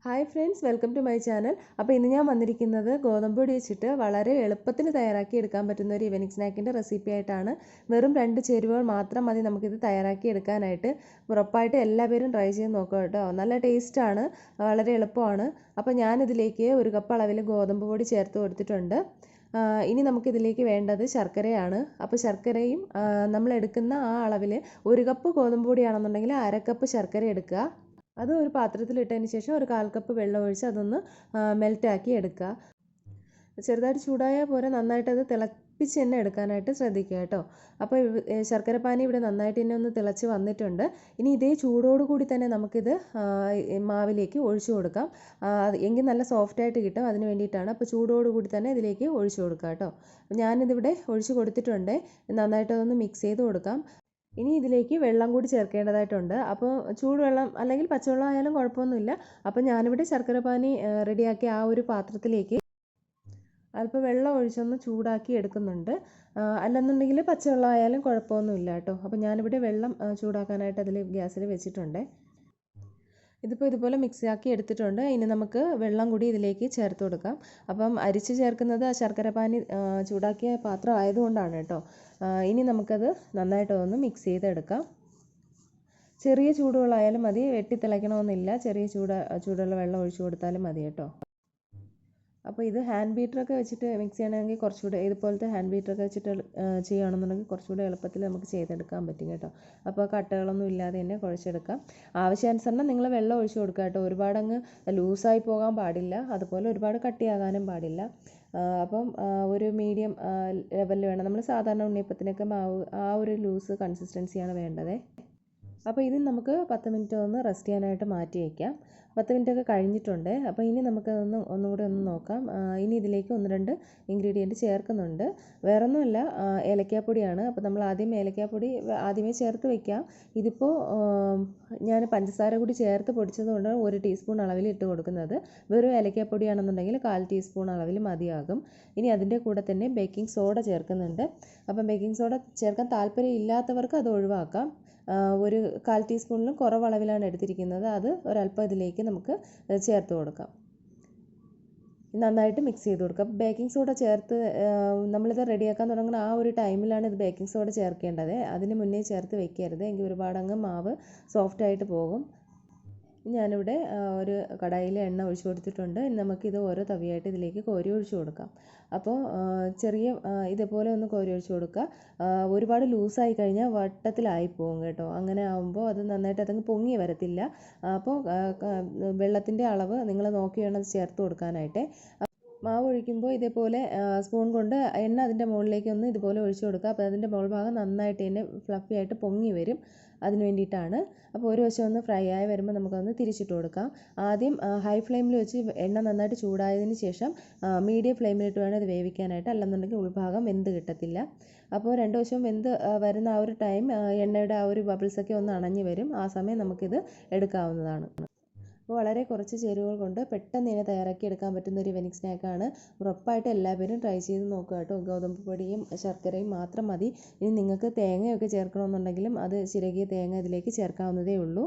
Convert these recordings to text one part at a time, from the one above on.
Hi friends, welcome to my channel. അപ്പോൾ ഇന്ന് ഞാൻ വന്നിരിക്കുന്നത് ഗോതമ്പ് പൊടി വെച്ചിട്ട് വളരെ എളുപ്പത്തിൽ തയ്യാറാക്കി എടുക്കാൻ പറ്റുന്ന ഒരു ഈവനിങ് സ്നാക്കിൻ്റെ റെസിപ്പി ആയിട്ടാണ്. വെറും 2 ചേരുവകൾ മാത്രം മതി നമുക്കിത് തയ്യാറാക്കി എടുക്കാനായിട്ട്. ഉറപ്പായിട്ട് എല്ലാവരും ട്രൈ ചെയ്ത് നോക്കുക കേട്ടോ. നല്ല ടേസ്റ്റാണ്, വളരെ എളുപ്പമാണ്. അപ്പോൾ ഞാനിതിലേക്ക് 1 കപ്പ് അളവിൽ ഗോതമ്പ് പൊടി ചേർത്ത് കൊടുത്തിട്ടുണ്ട്. ഇനി നമുക്കിതിലേക്ക് വേണ്ടത് ശർക്കരയാണ്. അപ്പോൾ ശർക്കരയും നമ്മൾ എടുക്കുന്ന ആ അളവിൽ 1 കപ്പ് ഗോതമ്പ് പൊടിയാണെന്നുണ്ടെങ്കിൽ 1/2 കപ്പ് ശർക്കര എടുക്കുക. അത് ഒരു പാത്രത്തിലിട്ടതിന് ശേഷം ഒരു 1/4 കപ്പ് വെള്ളം ഒഴിച്ച് അതൊന്ന് മെൽറ്റാക്കി എടുക്കുക. ചെറുതായിട്ട് ചൂടായാൽ പോരെ, നന്നായിട്ടത് തിളപ്പിച്ച് തന്നെ എടുക്കാനായിട്ട് ശ്രദ്ധിക്കുക കേട്ടോ. അപ്പോൾ ശർക്കരപ്പാനി ഇവിടെ നന്നായിട്ട് തന്നെ ഒന്ന് തിളച്ച് വന്നിട്ടുണ്ട്. ഇനി ഇതേ ചൂടോടുകൂടി തന്നെ നമുക്കിത് മാവിലേക്ക് ഒഴിച്ചു കൊടുക്കാം. എങ്കിൽ നല്ല സോഫ്റ്റായിട്ട് കിട്ടും, അതിന് വേണ്ടിയിട്ടാണ്. അപ്പോൾ ചൂടോടുകൂടി തന്നെ ഇതിലേക്ക് ഒഴിച്ചു കൊടുക്കാം കേട്ടോ. ഞാനിതിവിടെ ഒഴിച്ചു കൊടുത്തിട്ടുണ്ട്. നന്നായിട്ടതൊന്ന് മിക്സ് ചെയ്ത് കൊടുക്കാം. ഇനി ഇതിലേക്ക് വെള്ളം കൂടി ചേർക്കേണ്ടതായിട്ടുണ്ട്. അപ്പോൾ ചൂടുവെള്ളം അല്ലെങ്കിൽ പച്ചവെള്ളം ആയാലും കുഴപ്പമൊന്നുമില്ല. അപ്പോൾ ഞാനിവിടെ ശർക്കരപ്പാനി റെഡിയാക്കി ആ ഒരു പാത്രത്തിലേക്ക് അല്പം വെള്ളം ഒഴിച്ചൊന്ന് ചൂടാക്കി എടുക്കുന്നുണ്ട്. അല്ലെന്നുണ്ടെങ്കിൽ പച്ചവെള്ളം ആയാലും കുഴപ്പമൊന്നുമില്ല കേട്ടോ. അപ്പോൾ ഞാനിവിടെ വെള്ളം ചൂടാക്കാനായിട്ട് അതിൽ ഗ്യാസിൽ വെച്ചിട്ടുണ്ട്. ഇതിപ്പോൾ ഇതുപോലെ മിക്സാക്കി എടുത്തിട്ടുണ്ട്. ഇനി നമുക്ക് വെള്ളം കൂടി ഇതിലേക്ക് ചേർത്ത് കൊടുക്കാം. അപ്പം അരിച്ച് ചേർക്കുന്നത് ശർക്കരപ്പാനി ചൂടാക്കിയ പാത്രം ആയതുകൊണ്ടാണ് കേട്ടോ. ഇനി നമുക്കത് നന്നായിട്ടൊന്ന് മിക്സ് ചെയ്തെടുക്കാം. ചെറിയ ചൂടുവെള്ളമായാലും മതി, വെട്ടി തിളയ്ക്കണമെന്നില്ല. ചെറിയ ചൂടുള്ള വെള്ളം ഒഴിച്ചു കൊടുത്താലും മതി കേട്ടോ. അപ്പോൾ ഇത് ഹാൻഡ് ബീറ്ററൊക്കെ വെച്ചിട്ട് മിക്സ് ചെയ്യണമെങ്കിൽ കുറച്ചുകൂടെ, ഇതുപോലത്തെ ഹാൻഡ് ബീറ്ററൊക്കെ വെച്ചിട്ട് ചെയ്യുകയാണെന്നുണ്ടെങ്കിൽ കുറച്ചുകൂടെ എളുപ്പത്തിൽ നമുക്ക് ചെയ്തെടുക്കാൻ പറ്റും കേട്ടോ. അപ്പോൾ കട്ടകളൊന്നും ഇല്ലാതെ തന്നെ കുഴച്ചെടുക്കാം. ആവശ്യാനുസരണം നിങ്ങൾ വെള്ളം ഒഴിച്ചു കൊടുക്കുക കേട്ടോ. ഒരുപാടങ്ങ് ലൂസായി പോകാൻ പാടില്ല, അതുപോലെ ഒരുപാട് കട്ടിയാകാനും പാടില്ല. അപ്പം ഒരു മീഡിയം ലെവലിൽ വേണം. നമ്മൾ സാധാരണ ഉണ്ണിയപ്പത്തിനൊക്കെ മാവ് ആ ഒരു ലൂസ് കൺസിസ്റ്റൻസിയാണ് വേണ്ടത്. അപ്പോൾ ഇത് നമുക്ക് 10 മിനിറ്റ് ഒന്ന് റെസ്റ്റ് ചെയ്യാനായിട്ട് മാറ്റി വയ്ക്കാം. 10 മിനിറ്റൊക്കെ കഴിഞ്ഞിട്ടുണ്ട്. അപ്പോൾ ഇനി നമുക്കതൊന്ന് ഒന്നുകൂടെ ഒന്ന് നോക്കാം. ഇനി ഇതിലേക്ക് 1-2 ഇൻഗ്രീഡിയൻറ്റ് ചേർക്കുന്നുണ്ട്. വേറൊന്നുമല്ല, ഏലക്കാപ്പൊടിയാണ്. അപ്പോൾ നമ്മൾ ഏലക്കാപ്പൊടി ആദ്യമേ ചേർത്ത് വയ്ക്കാം. ഇതിപ്പോൾ ഞാൻ പഞ്ചസാര കൂടി ചേർത്ത് പൊടിച്ചതുകൊണ്ട് 1 ടീസ്പൂൺ അളവിൽ ഇട്ട് കൊടുക്കുന്നത്. വെറും ഏലക്കാപ്പൊടിയാണെന്നുണ്ടെങ്കിൽ 1/4 ടീസ്പൂൺ അളവിൽ മതിയാകും. ഇനി അതിൻ്റെ കൂടെ തന്നെ ബേക്കിംഗ് സോഡ ചേർക്കുന്നുണ്ട്. അപ്പം ബേക്കിംഗ് സോഡ ചേർക്കാൻ താല്പര്യം ഇല്ലാത്തവർക്ക് അത് ഒഴിവാക്കാം. ഒരു 1/4 ടീസ്പൂണിലും കുറവ് അളവിലാണ് എടുത്തിരിക്കുന്നത്. അത് ഒരല്പം ഇതിലേക്ക് നമുക്ക് ചേർത്ത് കൊടുക്കാം. നന്നായിട്ട് മിക്സ് ചെയ്ത് കൊടുക്കാം. ബേക്കിംഗ് സോഡ ചേർത്ത് നമ്മളിത് റെഡിയാക്കാൻ തുടങ്ങുന്ന ആ ഒരു ടൈമിലാണ് ഇത് ബേക്കിംഗ് സോഡ ചേർക്കേണ്ടത്. അതിന് മുന്നേ ചേർത്ത് വെക്കരുത്, എങ്കിൽ ഒരുപാടങ്ങ് മാവ് സോഫ്റ്റായിട്ട് പോകും. ഞാനിവിടെ ഒരു കടായിൽ എണ്ണ ഒഴിച്ചു കൊടുത്തിട്ടുണ്ട്. നമുക്കിത് ഓരോ തവിയായിട്ട് ഇതിലേക്ക് കോരി ഒഴിച്ചു കൊടുക്കാം. അപ്പോൾ ചെറിയ ഇതേപോലെ ഒന്ന് കോരി ഒഴിച്ചു കൊടുക്കുക. ഒരുപാട് ലൂസായി കഴിഞ്ഞാൽ വട്ടത്തിലായി പോകും കേട്ടോ. അങ്ങനെ ആകുമ്പോൾ അത് നന്നായിട്ട് അതങ്ങ് പൊങ്ങി വരത്തില്ല. അപ്പോൾ വെള്ളത്തിൻ്റെ അളവ് നിങ്ങൾ നോക്കി വേണം അത് ചേർത്ത് കൊടുക്കാനായിട്ട്. മാവ് ഒഴിക്കുമ്പോൾ ഇതേപോലെ സ്പൂൺ കൊണ്ട് എണ്ണ അതിൻ്റെ മുകളിലേക്ക് ഒന്ന് ഇതുപോലെ ഒഴിച്ചു കൊടുക്കുക. അപ്പോൾ അതിൻ്റെ മുകൾ ഭാഗം നന്നായിട്ട് തന്നെ ഫ്ലഫി ആയിട്ട് പൊങ്ങി വരും. അതിന് വേണ്ടിയിട്ടാണ്. അപ്പോൾ ഒരു വശം ഒന്ന് ഫ്രൈ ആയി വരുമ്പോൾ നമുക്കൊന്ന് തിരിച്ചിട്ട് കൊടുക്കാം. ആദ്യം ഹൈ ഫ്ലെയിമിൽ വെച്ച് എണ്ണ നന്നായിട്ട് ചൂടായതിന് ശേഷം മീഡിയം ഫ്ലെയിമിലിട്ട് വേണം ഇത് വേവിക്കാനായിട്ട്. അല്ലെന്നുണ്ടെങ്കിൽ ഉൾഭാഗം വെന്ത് കിട്ടത്തില്ല. അപ്പോൾ 2 വശവും വെന്ത് വരുന്ന ആ ഒരു ടൈം എണ്ണയുടെ ആ ഒരു ബബിൾസൊക്കെ ഒന്ന് അണഞ്ഞ് വരും. ആ സമയം നമുക്കിത് എടുക്കാവുന്നതാണ്. അപ്പോൾ വളരെ കുറച്ച് ചേരുവകൾ കൊണ്ട് പെട്ടെന്ന് തന്നെ തയ്യാറാക്കി എടുക്കാൻ പറ്റുന്ന ഒരു ഈവനിങ് സ്നാക്കാണ്. ഉറപ്പായിട്ട് എല്ലാവരും ട്രൈ ചെയ്ത് നോക്കുക കേട്ടോ. ഗോതമ്പ് പൊടിയും ശർക്കരയും മാത്രം മതി. ഇനി നിങ്ങൾക്ക് തേങ്ങയൊക്കെ ചേർക്കണമെന്നുണ്ടെങ്കിലും അത് ചിരകിയ തേങ്ങ ഇതിലേക്ക് ചേർക്കാവുന്നതേ ഉള്ളൂ.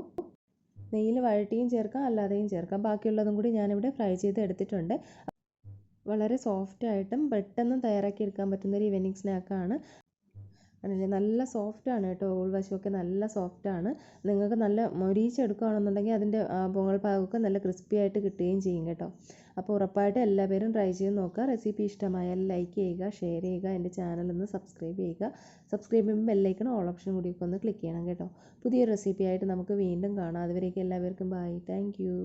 നെയ്യിൽ വഴട്ടിയും ചേർക്കാം, അല്ലാതെയും ചേർക്കാം. ബാക്കിയുള്ളതും കൂടി ഞാനിവിടെ ഫ്രൈ ചെയ്ത് എടുത്തിട്ടുണ്ട്. വളരെ സോഫ്റ്റായിട്ടും പെട്ടെന്ന് തയ്യാറാക്കി എടുക്കാൻ പറ്റുന്ന ഒരു ഈവനിങ് സ്നാക്കാണ്. നല്ല സോഫ്റ്റാണ് കേട്ടോ. ഉൾവശമൊക്കെ നല്ല സോഫ്റ്റാണ്. നിങ്ങൾക്ക് നല്ല മൊരിയിച്ചെടുക്കുകയാണെന്നുണ്ടെങ്കിൽ അതിൻ്റെ പൊങ്ങൽ ഭാഗമൊക്കെ നല്ല ക്രിസ്പി ആയിട്ട് കിട്ടുകയും ചെയ്യും കേട്ടോ. അപ്പോൾ ഉറപ്പായിട്ട് എല്ലാവരും ട്രൈ ചെയ്ത് നോക്കുക. റെസിപ്പി ഇഷ്ടമായാൽ ലൈക്ക് ചെയ്യുക, ഷെയർ ചെയ്യുക, എൻ്റെ ചാനലൊന്ന് സബ്സ്ക്രൈബ് ചെയ്യുക. സബ്സ്ക്രൈബ് ചെയ്യുമ്പോൾ ബെല്ലൈക്കൺ ഓൾ ഓപ്ഷൻ കൂടിയൊക്കെ ഒന്ന് ക്ലിക്ക് ചെയ്യണം കേട്ടോ. പുതിയൊരു റെസിപ്പി ആയിട്ട് നമുക്ക് വീണ്ടും കാണാം. അതുവരേക്കും എല്ലാവർക്കും ബൈ. Thank you.